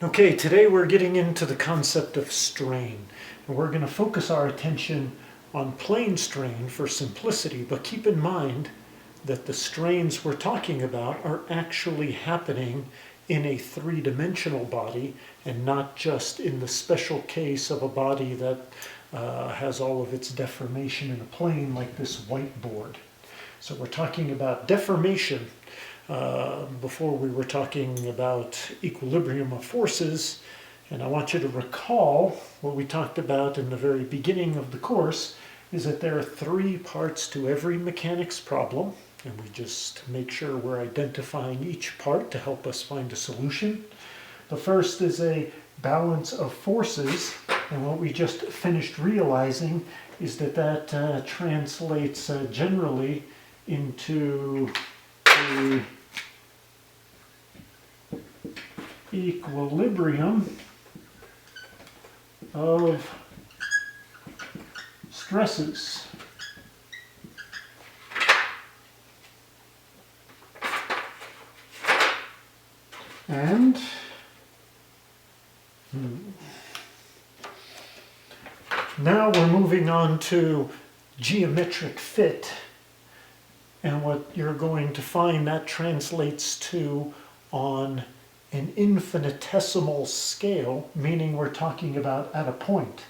Okay, today we're getting into the concept of strain, and we're going to focus our attention on plane strain for simplicity, but keep in mind that the strains we're talking about are actually happening in a three-dimensional body and not just in the special case of a body that has all of its deformation in a plane like this whiteboard. So we're talking about deformation. Before we were talking about equilibrium of forces, and I want you to recall what we talked about in the very beginning of the course is that there are three parts to every mechanics problem, and we just make sure we're identifying each part to help us find a solution. The first is a balance of forces, and what we just finished realizing is that that translates generally into the equilibrium of stresses. And now we're moving on to geometric fit. And what you're going to find that translates to on an infinitesimal scale, meaning we're talking about at a point.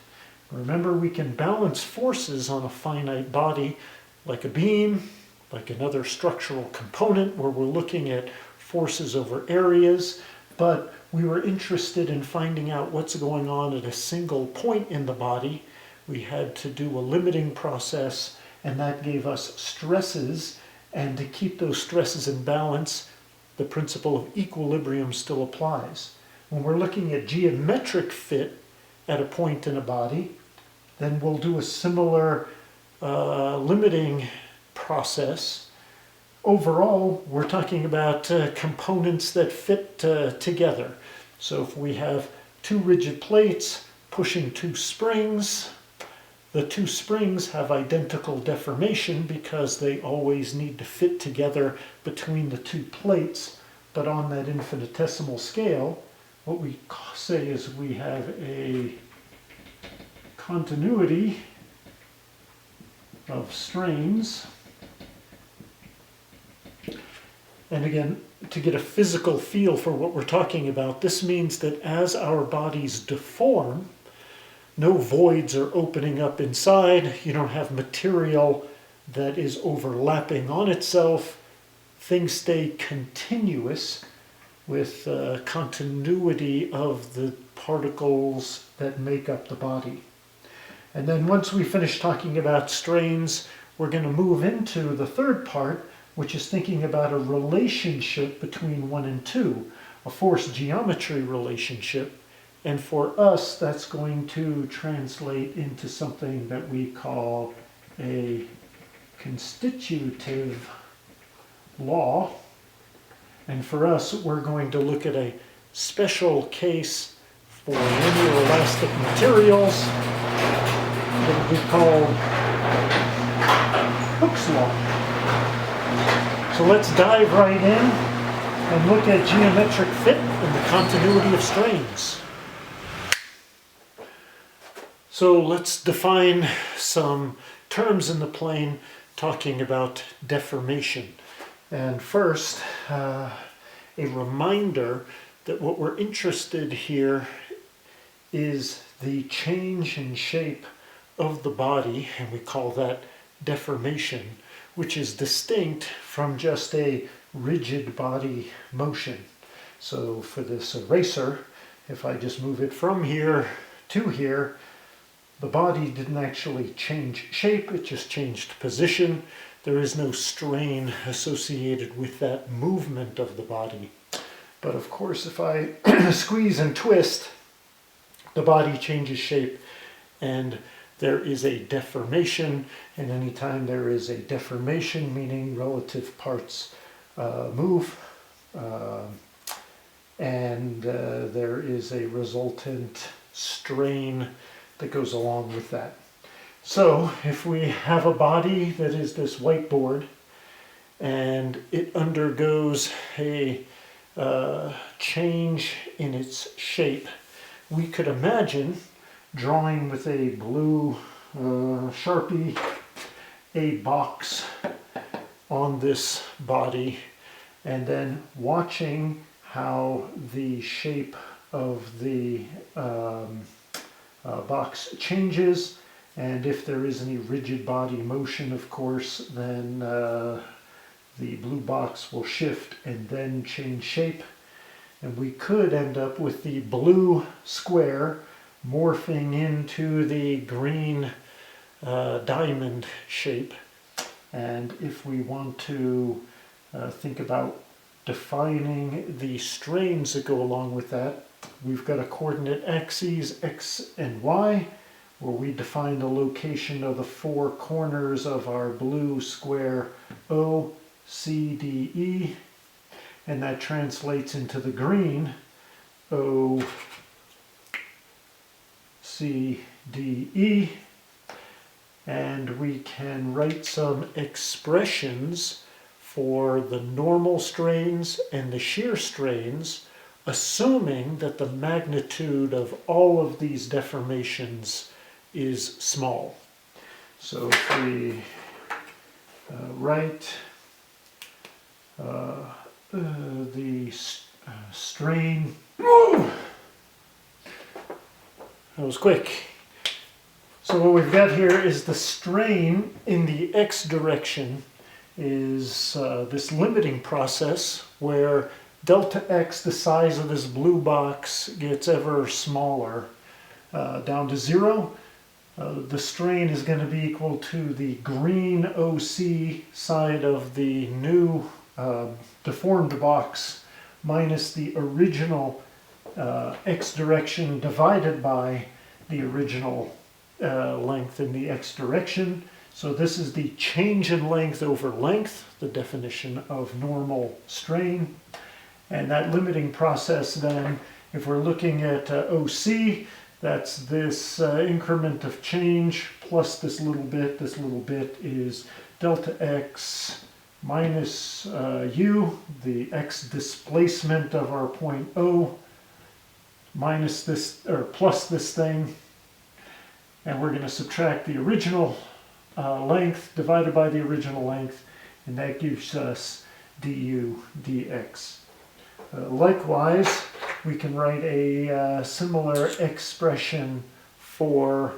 Remember, we can balance forces on a finite body like a beam, like another structural component where we're looking at forces over areas, but we were interested in finding out what's going on at a single point in the body. We had to do a limiting process, and that gave us stresses. And to keep those stresses in balance, the principle of equilibrium still applies. When we're looking at geometric fit at a point in a body, then we'll do a similar limiting process. Overall, we're talking about components that fit together. So if we have two rigid plates pushing two springs, the two springs have identical deformation because they always need to fit together between the two plates. But on that infinitesimal scale, what we say is we have a continuity of strains. And again, to get a physical feel for what we're talking about, this means that as our bodies deform, no voids are opening up inside. You don't have material that is overlapping on itself. Things stay continuous with continuity of the particles that make up the body. And then once we finish talking about strains, we're going to move into the third part, which is thinking about a relationship between 1 and 2, a force geometry relationship. And for us, that's going to translate into something that we call a constitutive law. And for us, we're going to look at a special case for linear elastic materials that we call Hooke's law. So let's dive right in and look at geometric fit and the continuity of strains. So let's define some terms in the plane talking about deformation. And first, a reminder that what we're interested here is the change in shape of the body, and we call that deformation, which is distinct from just a rigid body motion. So for this eraser, if I just move it from here to here, the body didn't actually change shape, it just changed position. There is no strain associated with that movement of the body. But of course, if I squeeze and twist, the body changes shape and there is a deformation. And anytime there is a deformation, meaning relative parts move, and there is a resultant strain that goes along with that. So if we have a body that is this whiteboard and it undergoes a change in its shape. We could imagine drawing with a blue Sharpie a box on this body and then watching how the shape of the box changes, and if there is any rigid body motion, of course, then the blue box will shift and then change shape, and we could end up with the blue square morphing into the green diamond shape. And if we want to think about defining the strains that go along with that, we've got a coordinate axes, x and y, where we define the location of the four corners of our blue square O, C, D, E, and that translates into the green O, C, D, E, and we can write some expressions for the normal strains and the shear strains, assuming that the magnitude of all of these deformations is small. So if we write the strain, that was quick. So what we've got here is the strain in the x direction is this limiting process where delta x, the size of this blue box, gets ever smaller down to 0. The strain is going to be equal to the green OC side of the new deformed box minus the original x direction divided by the original length in the x direction. So this is the change in length over length, the definition of normal strain. And that limiting process then, if we're looking at OC, that's this increment of change plus this little bit is delta x minus u, the x displacement of our point O, minus this, or plus this thing, and we're going to subtract the original length divided by the original length, and that gives us du dx. Likewise, we can write a similar expression for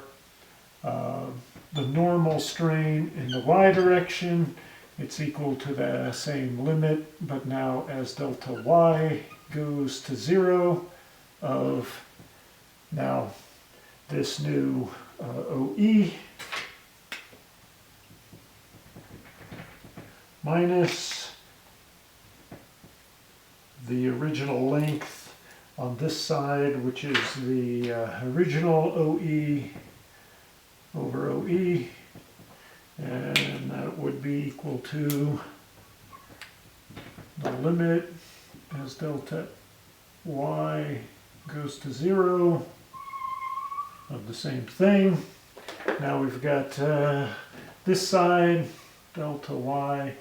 the normal strain in the y direction. It's equal to the same limit, but now as delta y goes to 0 of now this new OE minus the original length on this side, which is the original OE over OE, and that would be equal to the limit as delta y goes to 0 of the same thing. Now we've got this side, delta y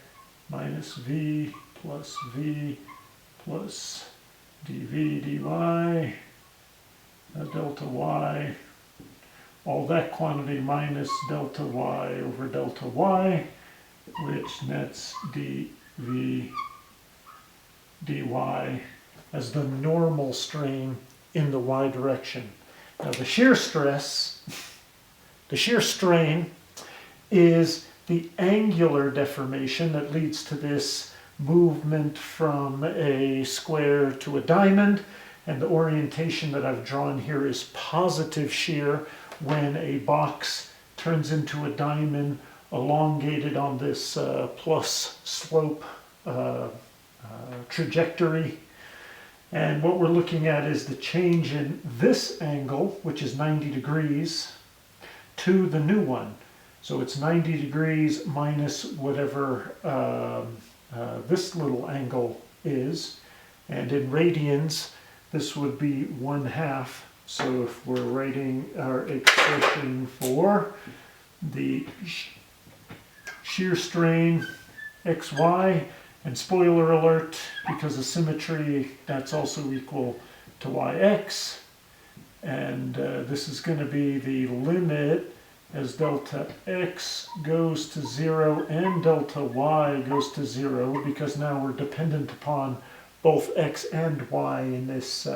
minus v plus dv dy, delta y, all that quantity minus delta y over delta y, which nets dv dy as the normal strain in the y direction. Now the shear stress, the shear strain is the angular deformation that leads to this movement from a square to a diamond, and the orientation that I've drawn here is positive shear when a box turns into a diamond elongated on this plus slope trajectory. And what we're looking at is the change in this angle, which is 90 degrees, to the new one. So it's 90 degrees minus whatever this little angle is. And in radians, this would be 1/2. So if we're writing our expression for the shear strain xy, And spoiler alert, because of symmetry, that's also equal to yx. And this is going to be the limit as delta x goes to 0 and delta y goes to 0, because now we're dependent upon both x and y in this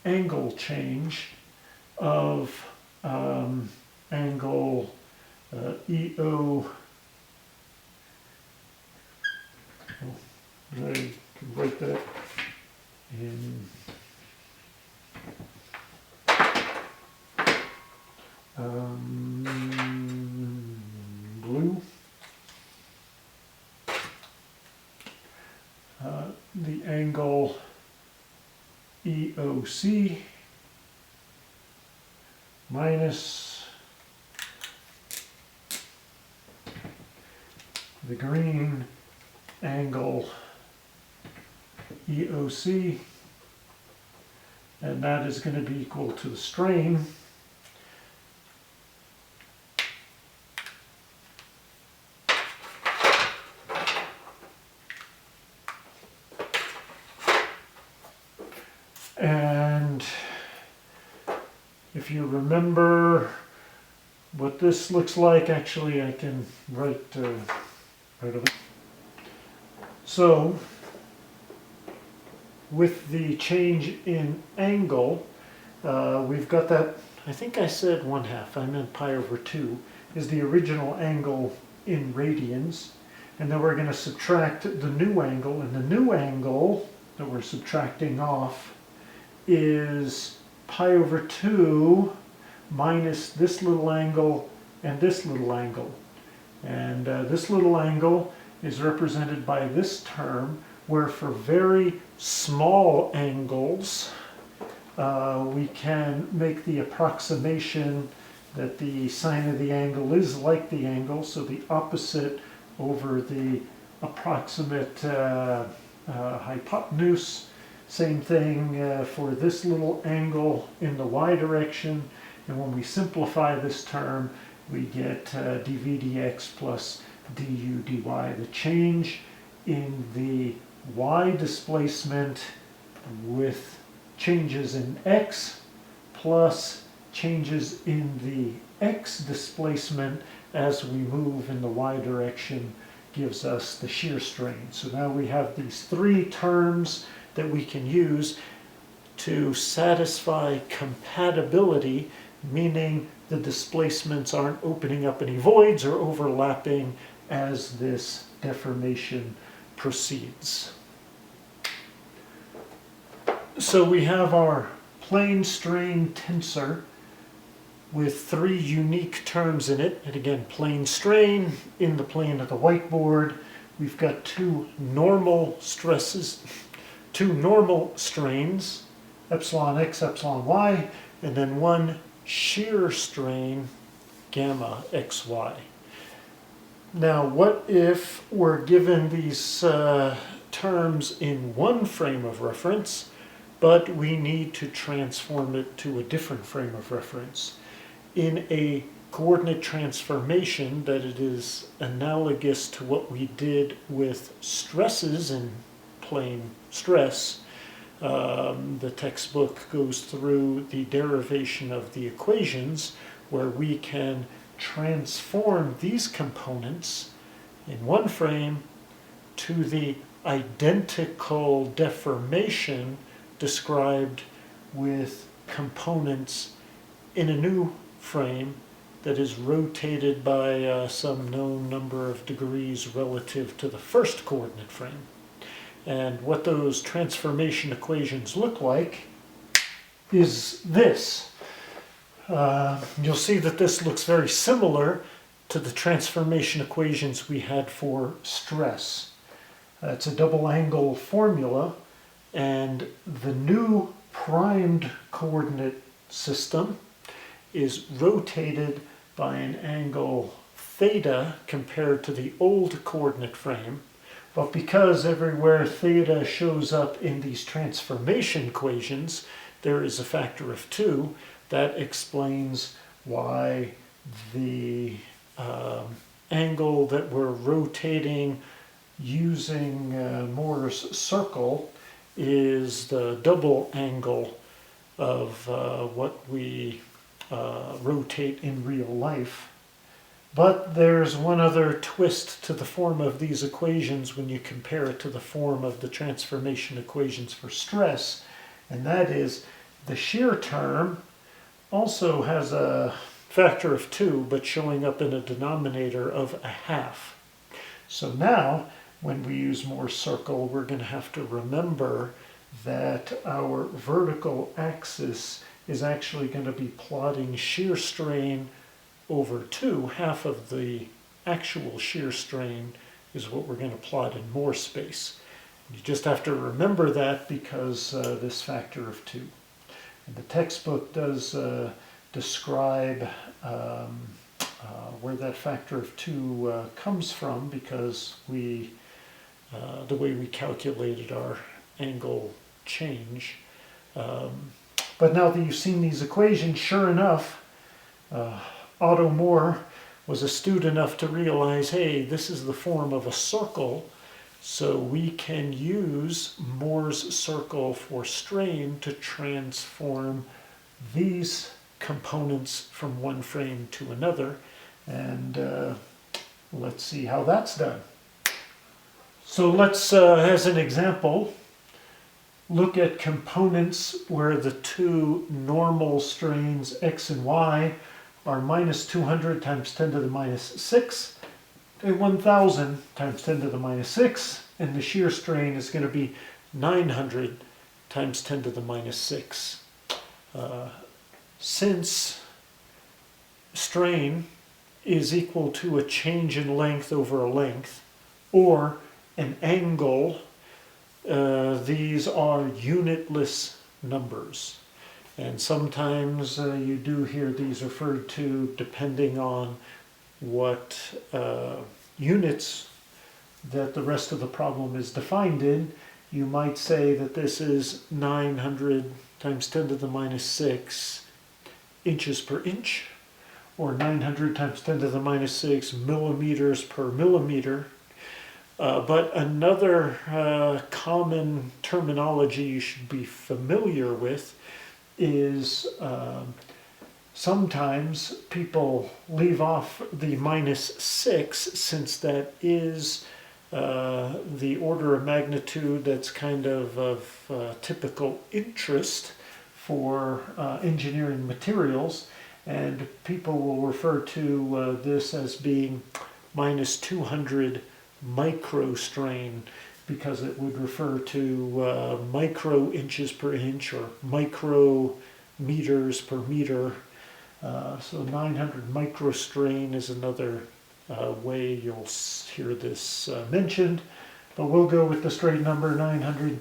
angle change of angle EO. I can write that in blue. The angle EOC minus the green angle EOC, and that is going to be equal to the strain and if you remember what this looks like, actually I can write right of it. So with the change in angle, we've got that, I think I said 1/2, I meant pi over 2, is the original angle in radians. And then we're going to subtract the new angle, and the new angle that we're subtracting off is pi over 2 minus this little angle and this little angle. And this little angle is represented by this term, where for very small angles we can make the approximation that the sine of the angle is like the angle, so the opposite over the approximate hypotenuse. Same thing for this little angle in the y direction, and when we simplify this term we get dv dx plus du dy. The change in the y displacement with changes in x plus changes in the x displacement as we move in the y direction gives us the shear strain. So now we have these three terms that we can use to satisfy compatibility, meaning the displacements aren't opening up any voids or overlapping as this deformation proceeds. So we have our plane strain tensor with three unique terms in it. And again, plane strain in the plane of the whiteboard. We've got two normal stresses, two normal strains, epsilon x, epsilon y, and then one shear strain, gamma xy. Now, what if we're given these terms in one frame of reference, but we need to transform it to a different frame of reference? In a coordinate transformation that it is analogous to what we did with stresses in plane stress, the textbook goes through the derivation of the equations where we can transform these components in one frame to the identical deformation described with components in a new frame that is rotated by some known number of degrees relative to the first coordinate frame. And what those transformation equations look like is this. You'll see that this looks very similar to the transformation equations we had for stress. It's a double angle formula, and the new primed coordinate system is rotated by an angle theta compared to the old coordinate frame. But because everywhere theta shows up in these transformation equations, there is a factor of 2. That explains why the angle that we're rotating using Moore's circle is the double angle of what we rotate in real life. But there's one other twist to the form of these equations when you compare it to the form of the transformation equations for stress, and that is the shear term also has a factor of 2, but showing up in a denominator of a half. So now, when we use Moore's circle, we're going to have to remember that our vertical axis is actually going to be plotting shear strain over 2. Half of the actual shear strain is what we're going to plot in Moore space. You just have to remember that because this factor of 2. And the textbook does describe where that factor of 2 comes from, because the way we calculated our angle change. But now that you've seen these equations, sure enough, Otto Moore was astute enough to realize, hey, this is the form of a circle, so we can use Moore's circle for strain to transform these components from one frame to another, and let's see how that's done. So let's, as an example, look at components where the two normal strains x and y are minus 200 times 10 to the minus 6 and 1000 times 10 to the minus 6, and the shear strain is going to be 900 times 10 to the minus 6. Since strain is equal to a change in length over a length, or an angle, these are unitless numbers. And sometimes you do hear these referred to, depending on what units that the rest of the problem is defined in. You might say that this is 900 times 10 to the minus 6 inches per inch, or 900 times 10 to the minus 6 millimeters per millimeter. But another common terminology you should be familiar with is sometimes people leave off the minus 6, since that is the order of magnitude that's kind of typical interest for engineering materials, and people will refer to this as being minus 200 microstrain, because it would refer to micro inches per inch or micrometers per meter. So 900 microstrain is another way you'll hear this mentioned, but we'll go with the straight number 900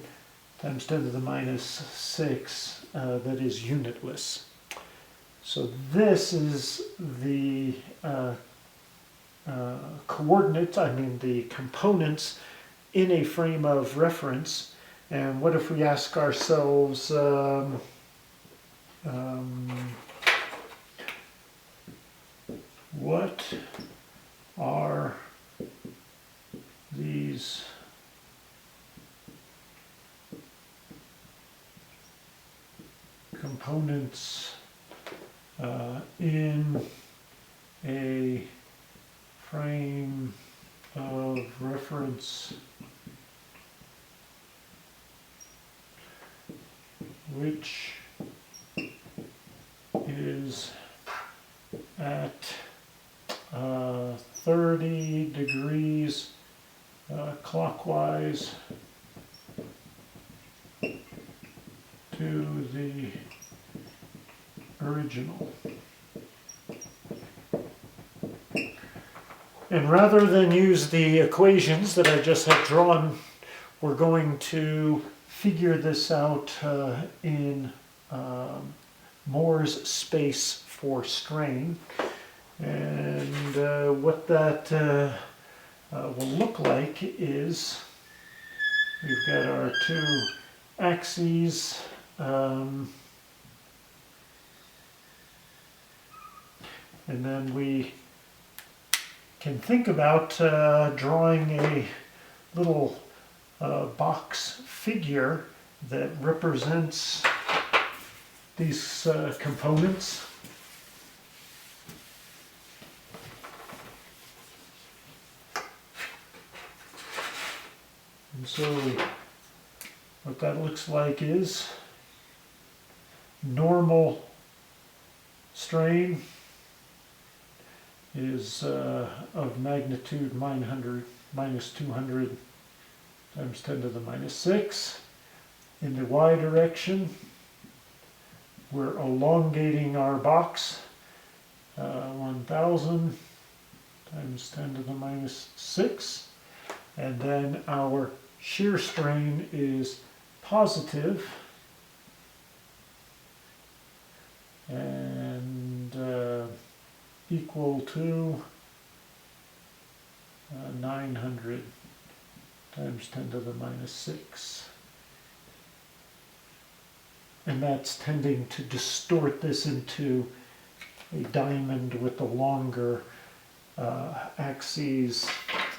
times 10 to the minus 6, that is unitless. So this is the coordinates, the components in a frame of reference. And what if we ask ourselves, what are these components in a frame of reference which is at 30 degrees clockwise to the original. And rather than use the equations that I just had drawn, we're going to figure this out in Moore's space for strain. And what that will look like is we've got our two axes, and then we can think about drawing a little box figure that represents these components. And so what that looks like is normal strain is of magnitude minus 200 times 10 to the minus 6. In the y direction, we're elongating our box, 1000 times 10 to the minus 6. And then our shear strain is positive, and equal to 900 times 10 to the minus 6. And that's tending to distort this into a diamond with the longer axes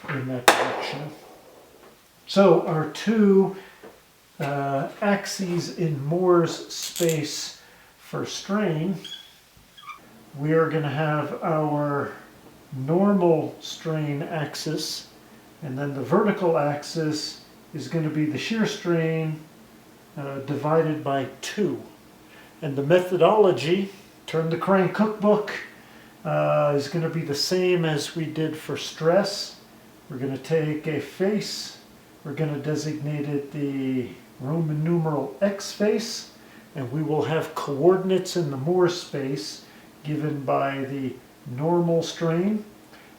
in that direction. So our two axes in Moore's space for strain, we are going to have our normal strain axis, and then the vertical axis is going to be the shear strain divided by 2. And the methodology, turn the crank cookbook, is going to be the same as we did for stress. We're going to take a face, we're going to designate it the Roman numeral X face, and we will have coordinates in the Moore space given by the normal strain,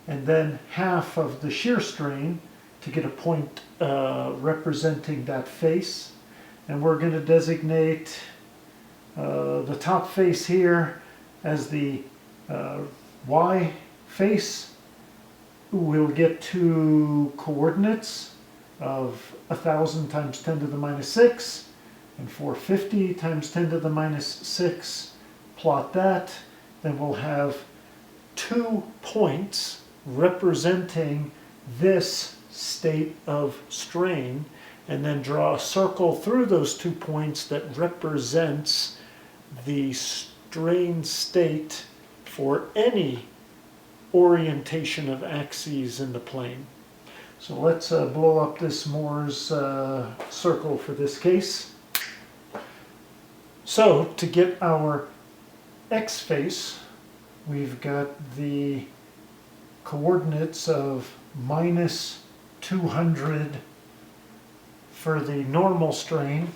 and then half of the shear strain to get a point representing that face. And we're going to designate the top face here as the Y face. We'll get two coordinates of 1000 times 10 to the minus 6 and 450 times 10 to the minus 6. Plot that. Then we'll have 2 points representing this state of strain, and then draw a circle through those 2 points that represents the strain state for any orientation of axes in the plane. So let's blow up this Moore's circle for this case. So to get our X face, we've got the coordinates of minus 200 for the normal strain,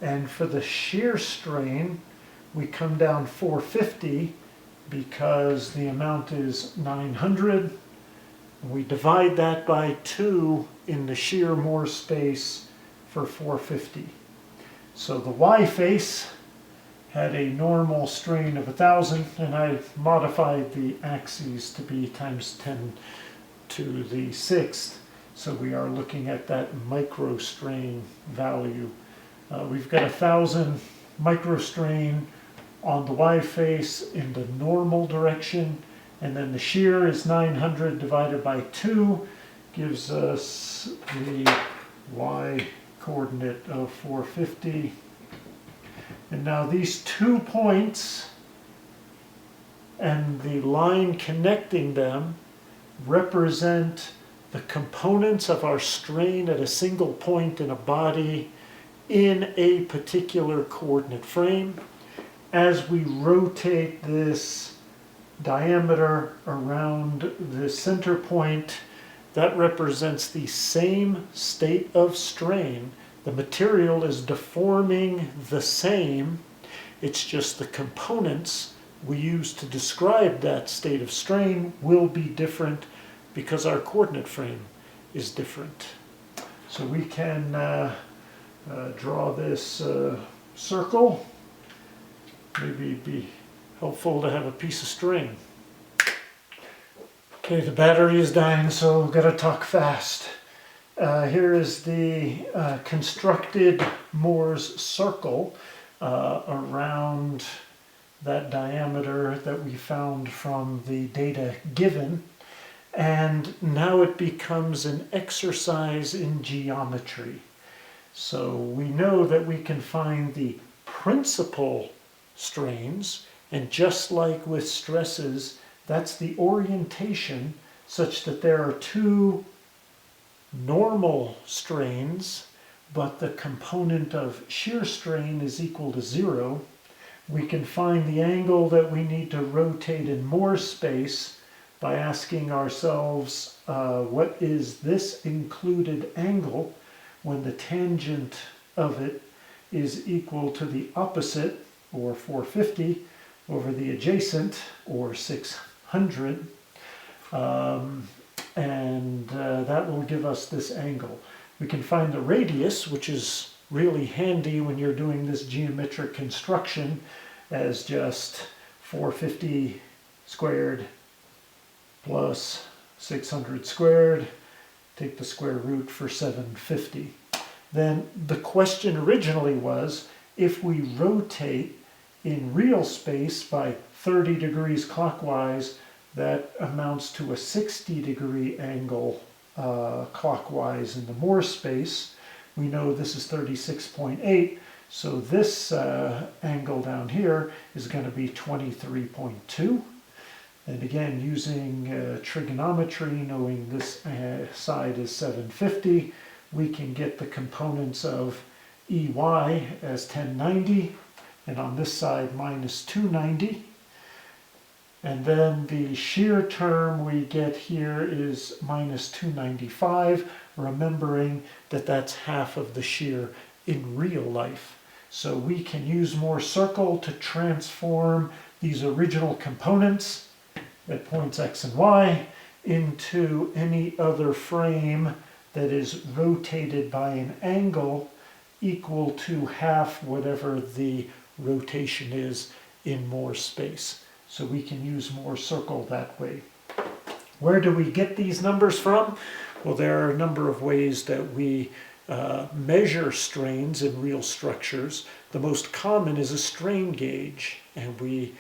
and for the shear strain we come down 450 because the amount is 900. We divide that by 2 in the shear Moore space for 450. So the Y face had a normal strain of 1000, and I modified the axes to be times 10 to the 6th. So we are looking at that microstrain value. We've got 1000 microstrain on the Y face in the normal direction, and then the shear is 900 divided by 2 gives us the Y coordinate of 450. And now these 2 points and the line connecting them represent the components of our strain at a single point in a body in a particular coordinate frame. As we rotate this diameter around the center point, that represents the same state of strain. The material is deforming the same, it's just the components we use to describe that state of strain will be different because our coordinate frame is different. So we can draw this circle. Maybe it'd be helpful to have a piece of string. Okay, the battery is dying, so we've got to talk fast. Here is the constructed Moore's circle around that diameter that we found from the data given. And now it becomes an exercise in geometry. So we know that we can find the principal strains, and just like with stresses, that's the orientation such that there are two normal strains, but the component of shear strain is equal to 0. We can find the angle that we need to rotate in more space by asking ourselves, what is this included angle when the tangent of it is equal to the opposite, or 450, over the adjacent, or 600. That will give us this angle. We can find the radius, which is really handy when you're doing this geometric construction, as just 450 squared plus 600 squared. Take the square root for 750. Then the question originally was, if we rotate in real space by 30 degrees clockwise, that amounts to a 60-degree angle clockwise in the Moore space. We know this is 36.8, so this angle down here is going to be 23.2. And again, using trigonometry, knowing this side is 750, we can get the components of EY as 1090, and on this side minus 290. And then the shear term we get here is minus 295, remembering that that's half of the shear in real life. So we can use Moore circle to transform these original components at points X and Y into any other frame that is rotated by an angle equal to half whatever the rotation is in Moore space. So we can use Moore circle that way. Where do we get these numbers from? Well, there are a number of ways that we measure strains in real structures. The most common is a strain gauge, and we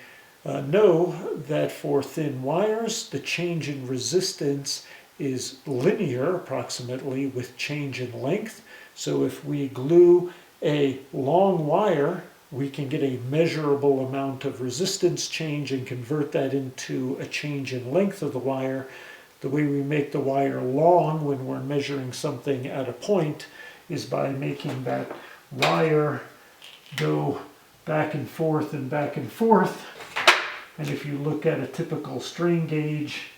know that for thin wires, the change in resistance is linear, approximately, with change in length. So if we glue a long wire, we can get a measurable amount of resistance change and convert that into a change in length of the wire. The way we make the wire long when we're measuring something at a point is by making that wire go back and forth and back and forth. And if you look at a typical strain gauge,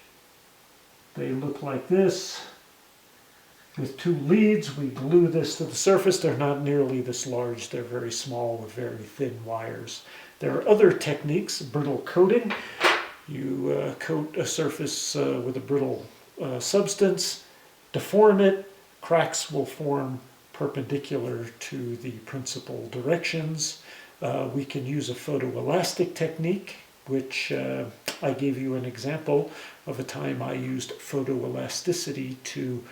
they look like this. With two leads, we glue this to the surface. They're not nearly this large. They're very small with very thin wires. There are other techniques, brittle coating. You coat a surface with a brittle substance, deform it, cracks will form perpendicular to the principal directions. We can use a photoelastic technique, which I gave you an example of a time I used photoelasticity to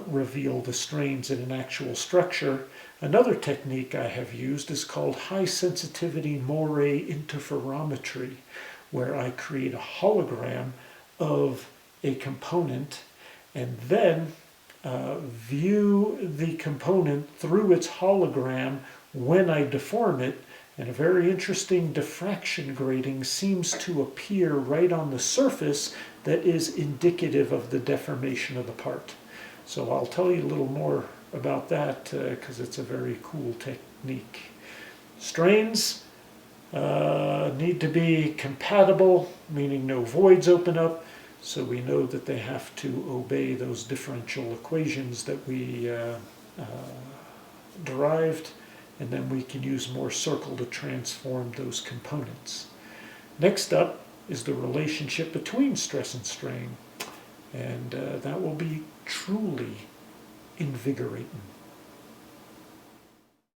reveal the strains in an actual structure. Another technique I have used is called high sensitivity Moore interferometry, where I create a hologram of a component and then view the component through its hologram when I deform it, and a very interesting diffraction grating seems to appear right on the surface that is indicative of the deformation of the part. So I'll tell you a little more about that because it's a very cool technique. Strains need to be compatible, meaning no voids open up, so we know that they have to obey those differential equations that we derived, and then we can use Moore circle to transform those components. Next up is the relationship between stress and strain, and that will be truly invigorating.